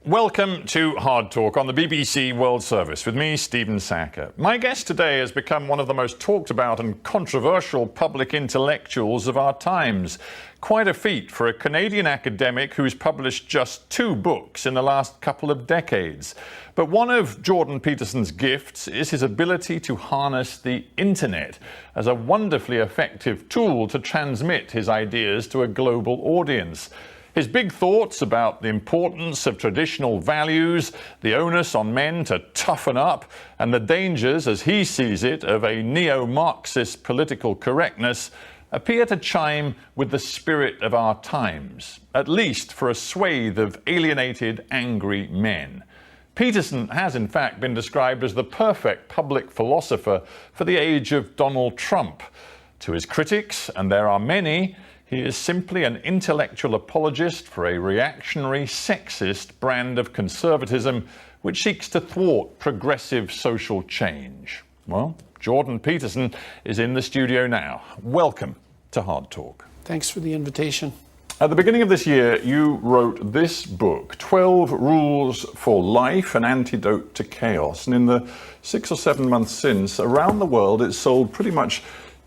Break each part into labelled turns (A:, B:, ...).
A: Welcome to Hard Talk on the BBC World Service with me, Stephen Sacker. My guest today has become one of the most talked about and controversial public intellectuals of our times. Quite a feat for a Canadian academic who's published just 2 books in the last couple of decades. But one of Jordan Peterson's gifts is his ability to harness the internet as a wonderfully effective tool to transmit his ideas to a global audience. His big thoughts about the importance of traditional values, the onus on men to toughen up, and the dangers, as he sees it, of a neo-Marxist political correctness appear to chime with the spirit of our times, at least for a swathe of alienated, angry men. Peterson has in fact been described as the perfect public philosopher for the age of Donald Trump. To his critics, and there are many, he is simply an intellectual apologist for a reactionary, sexist brand of conservatism which seeks to thwart progressive social change. Well, Jordan Peterson is in the studio now. Welcome to Hard Talk.
B: Thanks for the invitation.
A: At the beginning of this year, you wrote this book, 12 Rules for Life, an Antidote to Chaos. And in the 6 or 7 months since, around the world, it's sold pretty much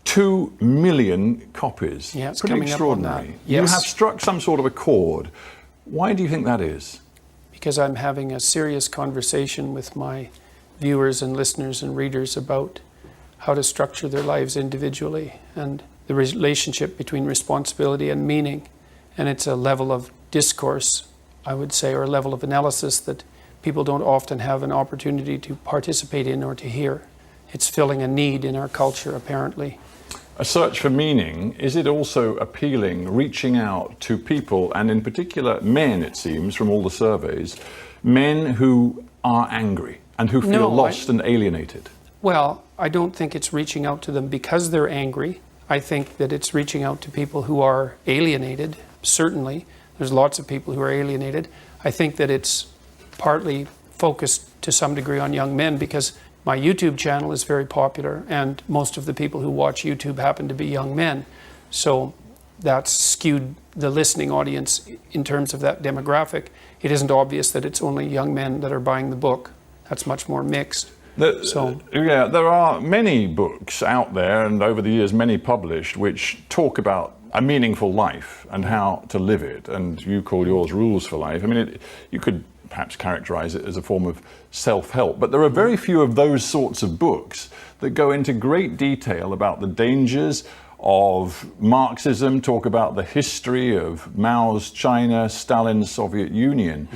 A: 2 million copies.
B: Yeah, it's
A: pretty
B: coming
A: extraordinary.
B: up on that.
A: You
B: Yes.
A: have struck some sort of a chord. Why do you think that is?
B: Because I'm having a serious conversation with my viewers and listeners and readers about how to structure their lives individually and the relationship between responsibility and meaning. And it's a level of discourse, I would say, or a level of analysis that people don't often have an opportunity to participate in or to hear. It's filling a need in our culture, apparently.
A: A search for meaning, is it also appealing, reaching out to people, and in particular men, it seems, from all the surveys, men who are angry and who feel lost and alienated?
B: Well, I don't think it's reaching out to them because they're angry. I think that it's reaching out to people who are alienated, certainly. There's lots of people who are alienated. I think that it's partly focused to some degree on young men because my YouTube channel is very popular and most of the people who watch YouTube happen to be young men. So that's skewed the listening audience in terms of that demographic. It isn't obvious that it's only young men that are buying the book. That's much more mixed.
A: Yeah, there are many books out there, and over the years many published, which talk about a meaningful life and how to live it, and you call yours Rules for Life. I mean, you could perhaps characterize it as a form of self-help, but there are very few of those sorts of books that go into great detail about the dangers of Marxism, talk about the history of Mao's China, Stalin's Soviet Union.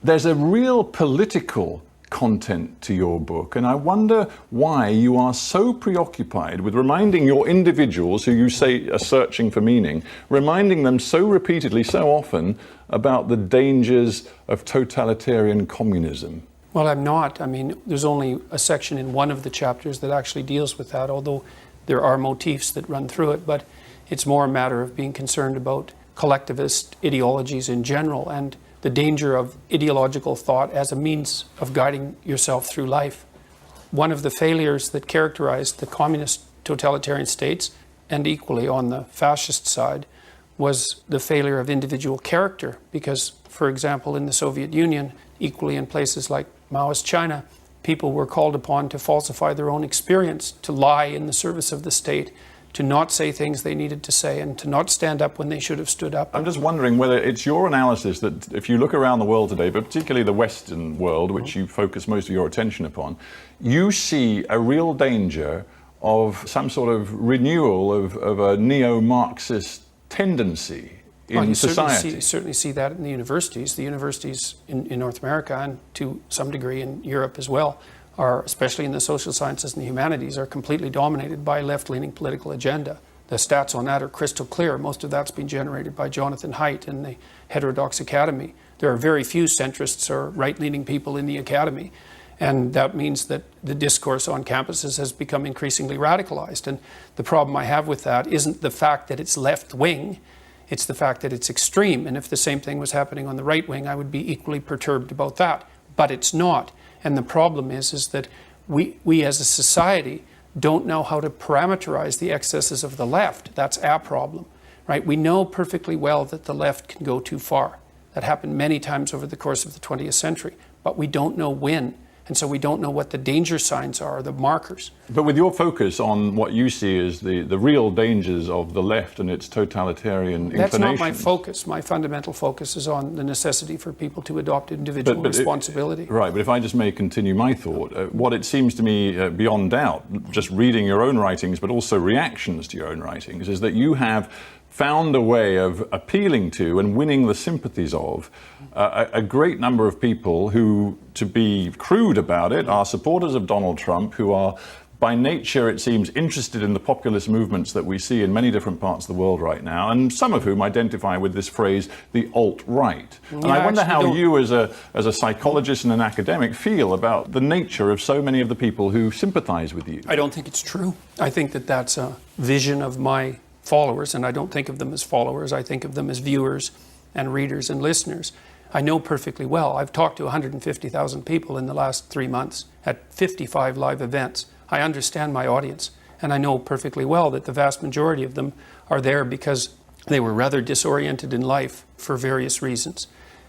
A: There's a real political content to your book, and I wonder why you are so preoccupied with reminding your individuals who you say are searching for meaning, reminding them so repeatedly, so often, about the dangers of totalitarian communism.
B: Well, I'm not. I mean, there's only a section in one of the chapters that actually deals with that, although there are motifs that run through it, but it's more a matter of being concerned about collectivist ideologies in general and the danger of ideological thought as a means of guiding yourself through life. One of the failures that characterized the communist totalitarian states, and equally on the fascist side, was the failure of individual character. Because, for example, in the Soviet Union, equally in places like Mao's China, people were called upon to falsify their own experience, to lie in the service of the state, to not say things they needed to say, and to not stand up when they should have stood up.
A: I'm just wondering whether it's your analysis that if you look around the world today, but particularly the Western world, which you focus most of your attention upon, you see a real danger of some sort of renewal of a neo-Marxist tendency in society.
B: You certainly see that in the universities. The universities in North America, and to some degree in Europe as well, are, especially in the social sciences and the humanities, are completely dominated by left-leaning political agenda. The stats on that are crystal clear. Most of that's been generated by Jonathan Haidt and the Heterodox Academy. There are very few centrists or right-leaning people in the academy, and that means that the discourse on campuses has become increasingly radicalized. And the problem I have with that isn't the fact that it's left-wing, it's the fact that it's extreme. And if the same thing was happening on the right wing, I would be equally perturbed about that. But it's not. And the problem is that we as a society don't know how to parameterize the excesses of the left. That's our problem, right? We know perfectly well that the left can go too far. that happened many times over the course of the 20th century, but we don't know when. And so we don't know what the danger signs are, the markers.
A: But with your focus on what you see as the real dangers of the left and its totalitarian inclinations...
B: That's not my focus. My fundamental focus is on the necessity for people to adopt individual responsibility.
A: Right, but if I just may continue my thought, what it seems to me beyond doubt, just reading your own writings, but also reactions to your own writings, is that you have found a way of appealing to and winning the sympathies of a great number of people who, to be crude about it, are supporters of Donald Trump, who are by nature, it seems, interested in the populist movements that we see in many different parts of the world right now, and some of whom identify with this phrase, the alt-right. And I wonder how you, as a psychologist and an academic, feel about the nature of so many of the people who sympathize with you.
B: I don't think it's true. I think that that's a vision of my followers, and I don't think of them as followers. I think of them as viewers and readers and listeners. I know perfectly well. I've talked to 150,000 people in the last 3 months at 55 live events. I understand my audience, and I know perfectly well that the vast majority of them are there because they were rather disoriented in life for various reasons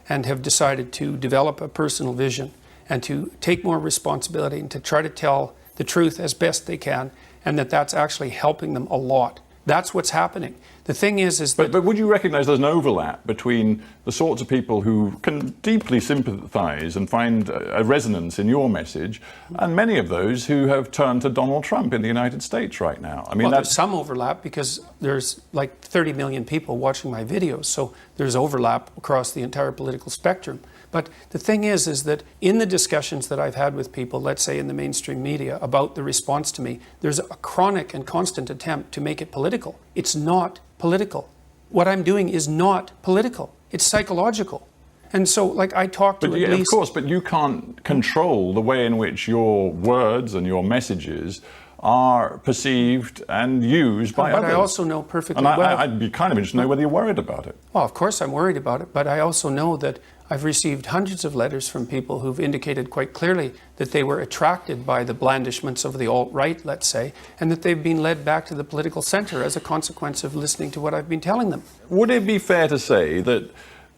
B: and have decided to develop a personal vision and to take more responsibility and to try to tell the truth as best they can, and that's actually helping them a lot. That's what's happening. The thing is that...
A: But would you recognize there's an overlap between the sorts of people who can deeply sympathize and find a resonance in your message and many of those who have turned to Donald Trump in the United States right now? I mean,
B: there's some overlap because there's like 30 million people watching my videos, so there's overlap across the entire political spectrum. But the thing is that in the discussions that I've had with people, let's say in the mainstream media, about the response to me, there's a chronic and constant attempt to make it political. It's not political. What I'm doing is not political. It's psychological. And so, like, I talk to
A: Of course, but you can't control the way in which your words and your messages are perceived and used by others.
B: But I also know perfectly
A: well...
B: well...
A: I'd be kind of interested to know whether you're worried about it.
B: Well, of course I'm worried about it, but I also know that I've received hundreds of letters from people who've indicated quite clearly that they were attracted by the blandishments of the alt-right, let's say, and that they've been led back to the political center as a consequence of listening to what I've been telling them.
A: Would it be fair to say that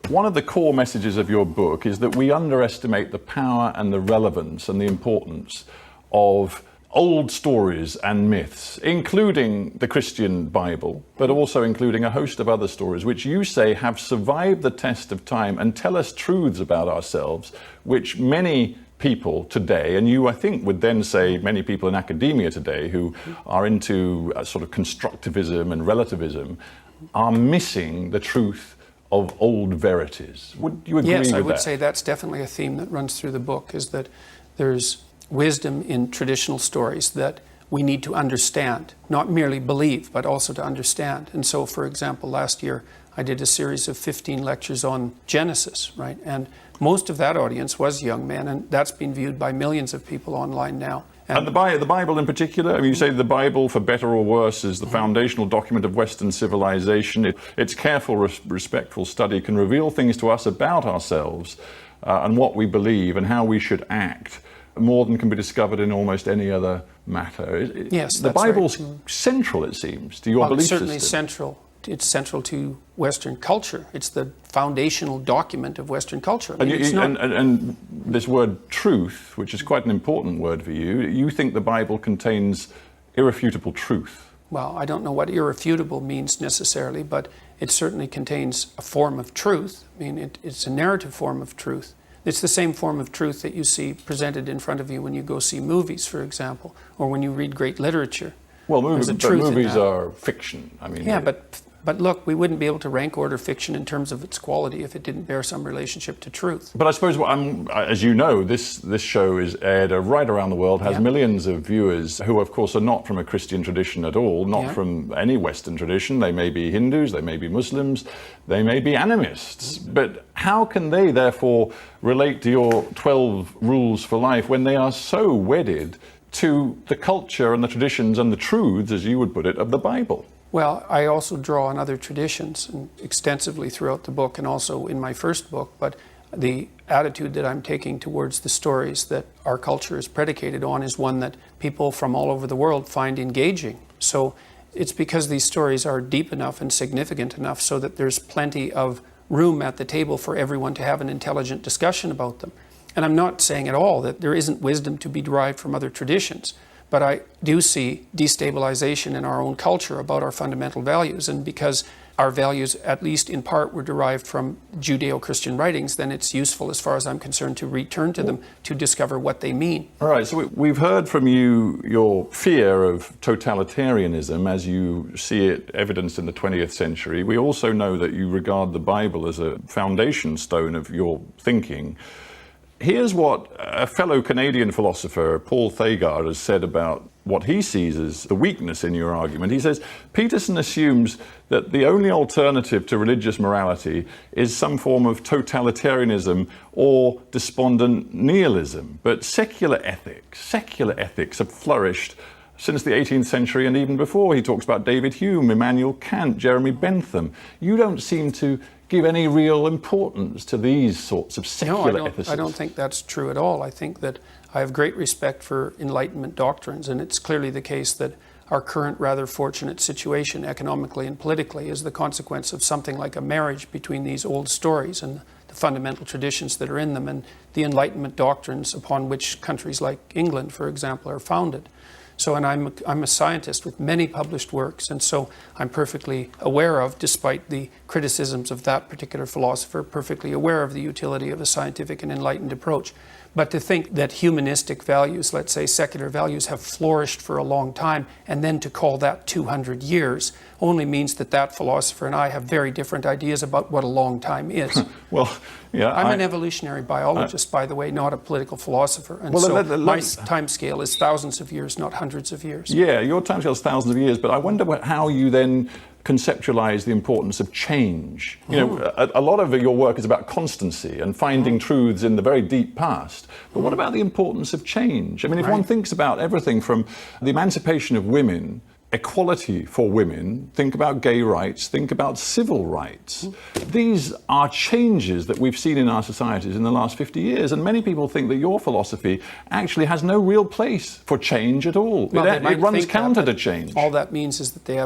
A: one of the core messages of your book is that we underestimate the power and the relevance and the importance of old stories and myths, including the Christian Bible, but also including a host of other stories, which you say have survived the test of time and tell us truths about ourselves, which many people today, and you, I think, would then say many people in academia today who are into sort of constructivism and relativism, are missing the truth of old verities. Would you agree with that?
B: Yes, I would say that's definitely a theme that runs through the book, is that there's wisdom in traditional stories that we need to understand, not merely believe, but also to understand. And so, for example, last year I did a series of 15 lectures on Genesis, right? And most of that audience was young men, and that's been viewed by millions of people online now.
A: And the Bible in particular, I mean, you say the Bible, for better or worse, is the foundational document of Western civilization. Its careful, respectful study can reveal things to us about ourselves and what we believe and how we should act, more than can be discovered in almost any other matter.
B: Yes,
A: the Bible's central, it seems, to your belief system.
B: It's certainly central. It's central to Western culture. It's the foundational document of Western culture.
A: And this word truth, which is quite an important word for you, you think the Bible contains irrefutable truth.
B: Well, I don't know what irrefutable means necessarily, but it certainly contains a form of truth. I mean, it's a narrative form of truth. It's the same form of truth that you see presented in front of you when you go see movies, for example, or when you read great literature.
A: Well, movies are fiction. I mean,
B: yeah, but look, we wouldn't be able to rank order fiction in terms of its quality if it didn't bear some relationship to truth.
A: But I suppose, as you know, this show is aired right around the world, has millions of viewers who, of course, are not from a Christian tradition at all, not from any Western tradition. They may be Hindus, they may be Muslims, they may be animists. But how can they, therefore, relate to your 12 rules for life when they are so wedded to the culture and the traditions and the truths, as you would put it, of the Bible?
B: Well, I also draw on other traditions extensively throughout the book and also in my first book, but the attitude that I'm taking towards the stories that our culture is predicated on is one that people from all over the world find engaging. So it's because these stories are deep enough and significant enough so that there's plenty of room at the table for everyone to have an intelligent discussion about them. And I'm not saying at all that there isn't wisdom to be derived from other traditions, but I do see destabilization in our own culture about our fundamental values. And because our values, at least in part, were derived from Judeo-Christian writings, then it's useful, as far as I'm concerned, to return to them to discover what they mean.
A: All right, so we've heard from you your fear of totalitarianism as you see it evidenced in the 20th century. We also know that you regard the Bible as a foundation stone of your thinking. Here's what a fellow Canadian philosopher, Paul Thagard, has said about what he sees as the weakness in your argument. He says, Peterson assumes that the only alternative to religious morality is some form of totalitarianism or despondent nihilism. But secular ethics have flourished since the 18th century and even before. He talks about David Hume, Immanuel Kant, Jeremy Bentham. You don't seem to give any real importance to these sorts of secular ethicists.
B: I don't think that's true at all. I think that I have great respect for Enlightenment doctrines, and it's clearly the case that our current rather fortunate situation economically and politically is the consequence of something like a marriage between these old stories and the fundamental traditions that are in them and the Enlightenment doctrines upon which countries like England, for example, are founded. So, and I'm a scientist with many published works, and so I'm perfectly aware of, despite the criticisms of that particular philosopher, perfectly aware of the utility of a scientific and enlightened approach. But to think that humanistic values, let's say secular values, have flourished for a long time, and then to call that 200 years, only means that that philosopher and I have very different ideas about what a long time is.
A: Well, yeah,
B: I'm an evolutionary biologist, by the way, not a political philosopher. And so my time scale is thousands of years, not hundreds of years.
A: Yeah, your time scale is thousands of years, but I wonder how you then conceptualize the importance of change. You know, a lot of your work is about constancy and finding truths in the very deep past. But what about the importance of change? I mean, if one thinks about everything from the emancipation of women, equality for women, think about gay rights, think about civil rights. These are changes that we've seen in our societies in the last 50 years, and many people think that your philosophy actually has no real place for change at all.
B: Well,
A: it runs counter to change.
B: All that means is that they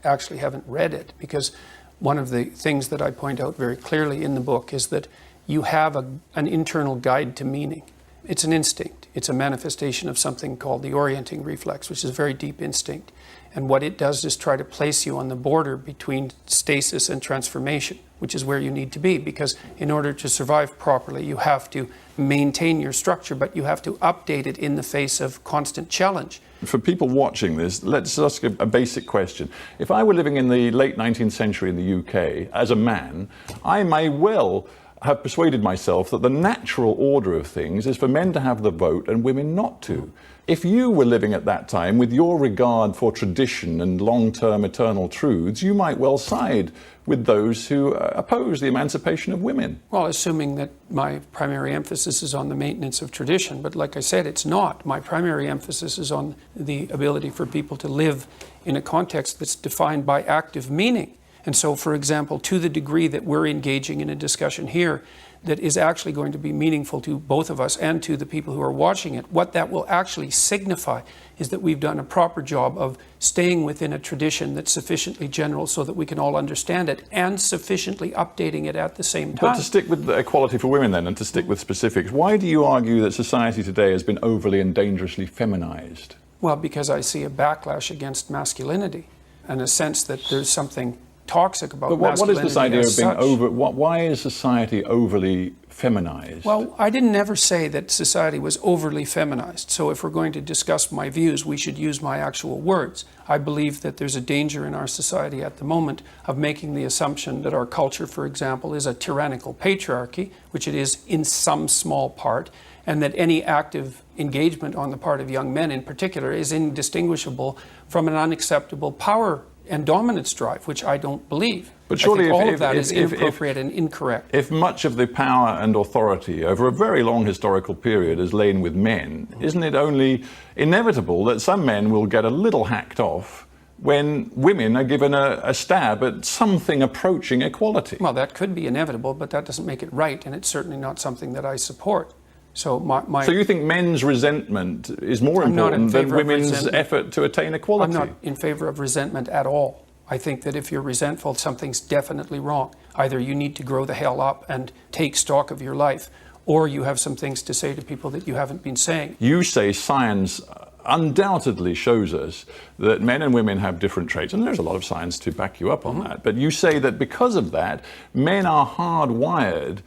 B: actually haven't read it, because one of the things that I point out very clearly in the book is that you have an internal guide to meaning. It's an instinct. It's a manifestation of something called the orienting reflex, which is a very deep instinct. And what it does is try to place you on the border between stasis and transformation, which is where you need to be, because in order to survive properly, you have to maintain your structure, but you have to update it in the face of constant challenge.
A: For people watching this, let's ask a basic question. If I were living in the late 19th century in the UK as a man, I may well have persuaded myself that the natural order of things is for men to have the vote and women not to. If you were living at that time with your regard for tradition and long-term eternal truths, you might well side with those who oppose the emancipation of women.
B: Well, assuming that my primary emphasis is on the maintenance of tradition, but like I said, it's not. My primary emphasis is on the ability for people to live in a context that's defined by active meaning. And so, for example, to the degree that we're engaging in a discussion here that is actually going to be meaningful to both of us and to the people who are watching it, what that will actually signify is that we've done a proper job of staying within a tradition that's sufficiently general so that we can all understand it, and sufficiently updating it at the same time.
A: But to stick with the equality for women then, and to stick with specifics, why do you argue that society today has been overly and dangerously feminized?
B: Well, because I see a backlash against masculinity, and a sense that there's something toxic about masculinity.
A: What is this idea of being over? Why is society overly feminized?
B: Well, I didn't ever say that society was overly feminized. So if we're going to discuss my views, we should use my actual words. I believe that there's a danger in our society at the moment of making the assumption that our culture, for example, is a tyrannical patriarchy, which it is in some small part, and that any active engagement on the part of young men in particular is indistinguishable from an unacceptable power and dominance drive, which I don't believe.
A: But surely
B: I think all of that is inappropriate and incorrect.
A: If much of the power and authority over a very long historical period has lain with men, isn't it only inevitable that some men will get a little hacked off when women are given a stab at something approaching equality?
B: Well, that could be inevitable, but that doesn't make it right, and it's certainly not something that I support. So
A: So you think men's resentment is more important than women's effort to attain equality?
B: I'm not in favor of resentment at all. I think that if you're resentful, something's definitely wrong. Either you need to grow the hell up and take stock of your life, or you have some things to say to people that you haven't been saying.
A: You say science undoubtedly shows us that men and women have different traits, and there's a lot of science to back you up on that. But you say that because of that, men are hardwired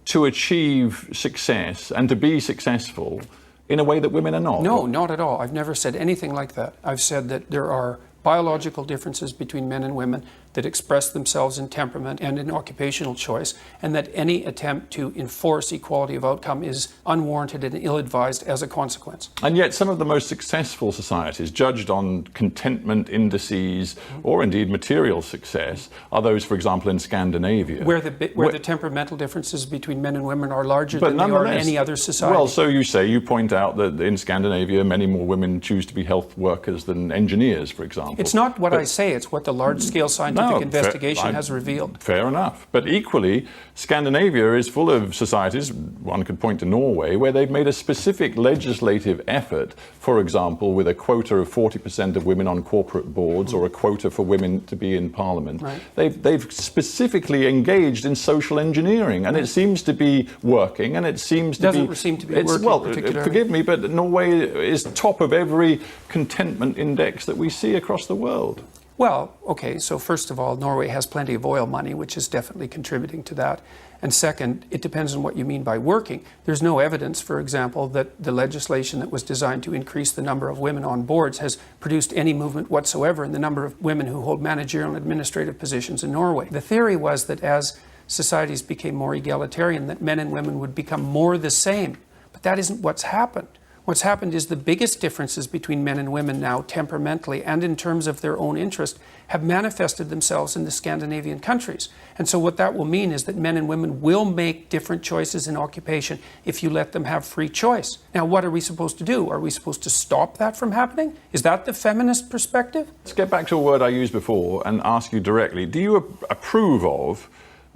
A: to achieve success and to be successful in a way that women are not.
B: No, not at all. I've never said anything like that. I've said that there are biological differences between men and women that express themselves in temperament and in occupational choice, and that any attempt to enforce equality of outcome is unwarranted and ill-advised as a consequence.
A: And yet some of the most successful societies, judged on contentment indices or indeed material success, are those, for example, in Scandinavia.
B: Where the temperamental differences between men and women are larger than they are in any other society.
A: Well, so you say, you point out that in Scandinavia many more women choose to be health workers than engineers, for example.
B: It's not what I say, it's what the large-scale scientific investigation has revealed.
A: Fair enough. But equally, Scandinavia is full of societies, one could point to Norway, where they've made a specific legislative effort, for example, with a quota of 40% of women on corporate boards or a quota for women to be in parliament.
B: Right.
A: They've specifically engaged in social engineering, and it seems to be working, and it seems to
B: Doesn't seem to be working particularly.
A: Forgive me, but Norway is top of every contentment index that we see across the world.
B: Well, okay, so first of all, Norway has plenty of oil money, which is definitely contributing to that. And second, it depends on what you mean by working. There's no evidence, for example, that the legislation that was designed to increase the number of women on boards has produced any movement whatsoever in the number of women who hold managerial and administrative positions in Norway. The theory was that as societies became more egalitarian, that men and women would become more the same. But that isn't what's happened. What's happened is the biggest differences between men and women now, temperamentally and in terms of their own interest, have manifested themselves in the Scandinavian countries. And so what that will mean is that men and women will make different choices in occupation if you let them have free choice. Now, what are we supposed to do? Are we supposed to stop that from happening? Is that the feminist perspective?
A: Let's get back to a word I used before and ask you directly. Do you approve of,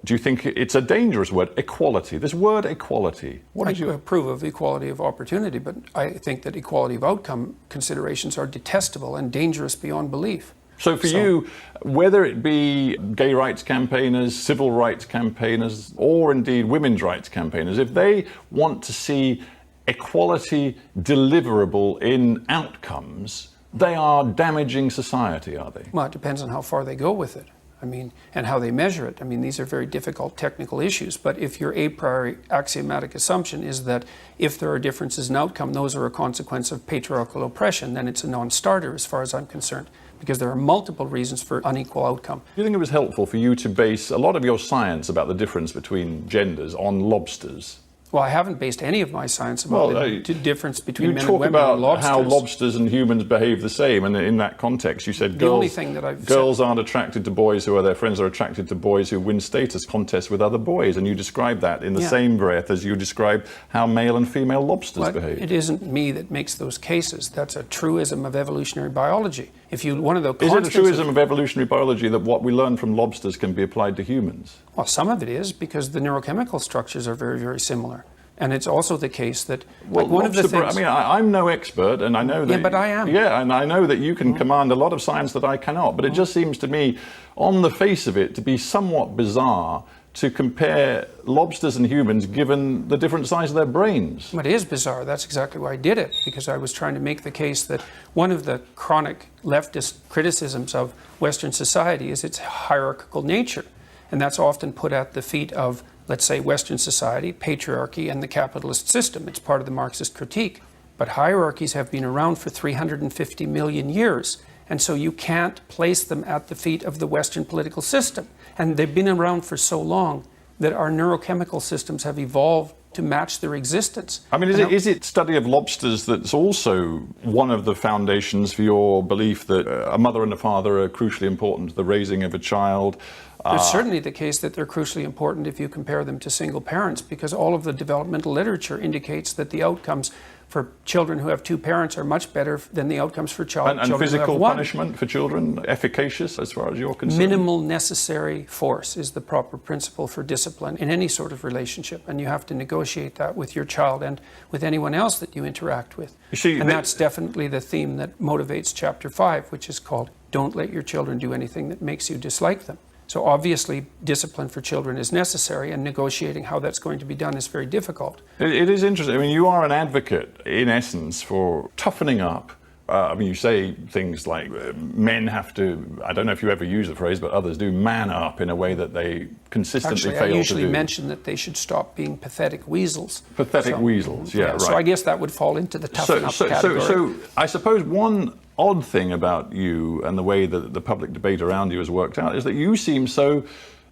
A: do you think it's a dangerous word, equality? This word equality.
B: I approve of equality of opportunity, but I think that equality of outcome considerations are detestable and dangerous beyond belief.
A: So for you, whether it be gay rights campaigners, civil rights campaigners, or indeed women's rights campaigners, if they want to see equality deliverable in outcomes, they are damaging society, are they?
B: Well, it depends on how far they go with it. I mean, and how they measure it. I mean, these are very difficult technical issues, but if your a priori axiomatic assumption is that if there are differences in outcome, those are a consequence of patriarchal oppression, then it's a non-starter as far as I'm concerned, because there are multiple reasons for unequal outcome.
A: Do you think it was helpful for you to base a lot of your science about the difference between genders on lobsters?
B: Well, I haven't based any of my science about the difference between men and women and lobsters.
A: You talk about how lobsters and humans behave the same, and in that context you said girls aren't attracted to boys who are their friends, are attracted to boys who win status contests with other boys, and you describe that in the same breath as you describe how male and female lobsters behave.
B: It isn't me that makes those cases. That's a truism of evolutionary biology. If you one of the
A: Is it a truism of evolutionary biology that what we learn from lobsters can be applied to humans?
B: Well, some of it is, because the neurochemical structures are very, very similar. And it's also the case that one of the things...
A: I mean, I'm no expert, and I know that...
B: Yeah, but I am.
A: Yeah, and I know that you can command a lot of science that I cannot, but it just seems to me, on the face of it, to be somewhat bizarre to compare lobsters and humans given the different size of their brains.
B: It is bizarre. That's exactly why I did it, because I was trying to make the case that one of the chronic leftist criticisms of Western society is its hierarchical nature. And that's often put at the feet of, let's say, Western society, patriarchy, and the capitalist system. It's part of the Marxist critique. But hierarchies have been around for 350 million years. And so you can't place them at the feet of the Western political system. And they've been around for so long that our neurochemical systems have evolved to match their existence.
A: I mean, is it study of lobsters that's also one of the foundations for your belief that a mother and a father are crucially important to the raising of a child?
B: It's certainly the case that they're crucially important if you compare them to single parents, because all of the developmental literature indicates that the outcomes for children who have two parents are much better than the outcomes for children who have one.
A: And physical punishment for children, efficacious as far as you're concerned?
B: Minimal necessary force is the proper principle for discipline in any sort of relationship, and you have to negotiate that with your child and with anyone else that you interact with. And that's definitely the theme that motivates Chapter 5, which is called Don't Let Your Children Do Anything That Makes You Dislike Them. So obviously discipline for children is necessary, and negotiating how that's going to be done is very difficult.
A: It is interesting. I mean, you are an advocate, in essence, for toughening up. I mean, you say things like men have to, I don't know if you ever use the phrase, but others do, man up in a way that they consistently fail to do.
B: I usually mention that they should stop being pathetic weasels.
A: Pathetic weasels, yeah, right.
B: So I guess that would fall into the toughen up category.
A: So I suppose one odd thing about you and the way that the public debate around you has worked out is that you seem so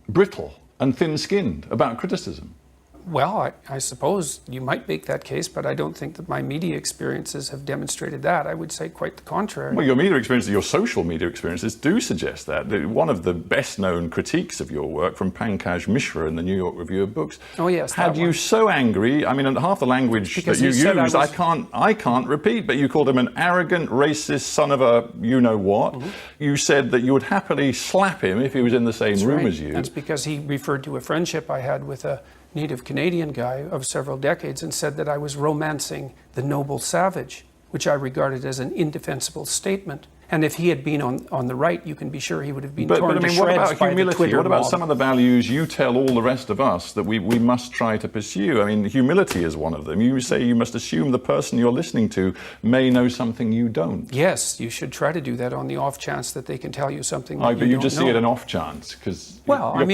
A: brittle and thin-skinned about criticism.
B: Well, I suppose you might make that case, but I don't think that my media experiences have demonstrated that. I would say quite the contrary.
A: Well, your media experiences, your social media experiences do suggest that. One of the best-known critiques of your work from Pankaj Mishra in the New York Review of Books had you so angry. I mean, half the language that you used, I can't repeat, but you called him an arrogant, racist son of a you-know-what. Mm-hmm. You said that you would happily slap him if he was in the same room as you.
B: That's because he referred to a friendship I had with a Native Canadian guy of several decades and said that I was romancing the noble savage, which I regarded as an indefensible statement. And if he had been on the right, you can be sure he would have been torn to shreds by the Twitter mob.
A: What about some of the values you tell all the rest of us that we must try to pursue? I mean, humility is one of them. You say you must assume the person you're listening to may know something you don't.
B: Yes, you should try to do that on the off chance that they can tell you something that you don't know.
A: But you just see it an off chance because
B: you're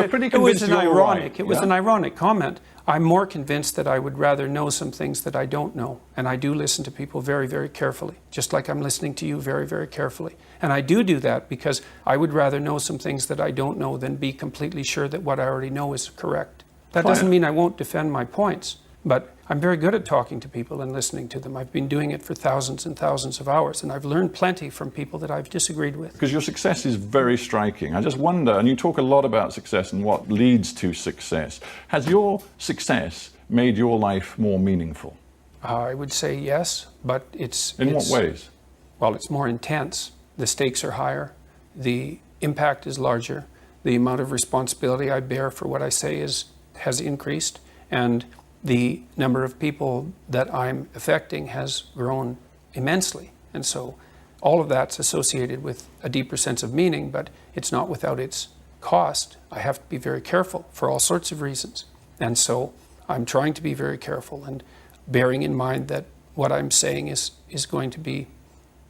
B: pretty convinced It was an ironic comment. I'm more convinced that I would rather know some things that I don't know. And I do listen to people very, very carefully, just like I'm listening to you very, very carefully. And I do that because I would rather know some things that I don't know than be completely sure that what I already know is correct. That doesn't mean I won't defend my points, but I'm very good at talking to people and listening to them. I've been doing it for thousands and thousands of hours, and I've learned plenty from people that I've disagreed with.
A: Because your success is very striking. I just wonder, and you talk a lot about success and what leads to success. Has your success made your life more meaningful?
B: I would say yes, but it's...
A: In what ways?
B: Well, it's more intense. The stakes are higher. The impact is larger. The amount of responsibility I bear for what I say has increased, and the number of people that I'm affecting has grown immensely. And so all of that's associated with a deeper sense of meaning, but it's not without its cost. I have to be very careful for all sorts of reasons. And so I'm trying to be very careful and bearing in mind that what I'm saying is going to be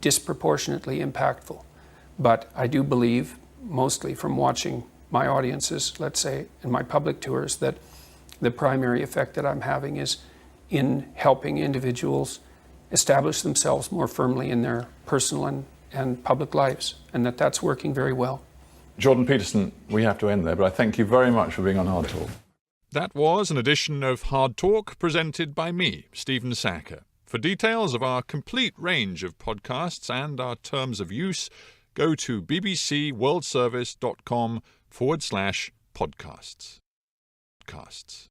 B: disproportionately impactful. But I do believe, mostly from watching my audiences, let's say, in my public tours, that the primary effect that I'm having is in helping individuals establish themselves more firmly in their personal and public lives, and that's working very well.
A: Jordan Peterson, we have to end there, but I thank you very much for being on Hard Talk. That was an edition of Hard Talk presented by me, Stephen Sacker. For details of our complete range of podcasts and our terms of use, go to bbcworldservice.com/podcasts. Podcasts.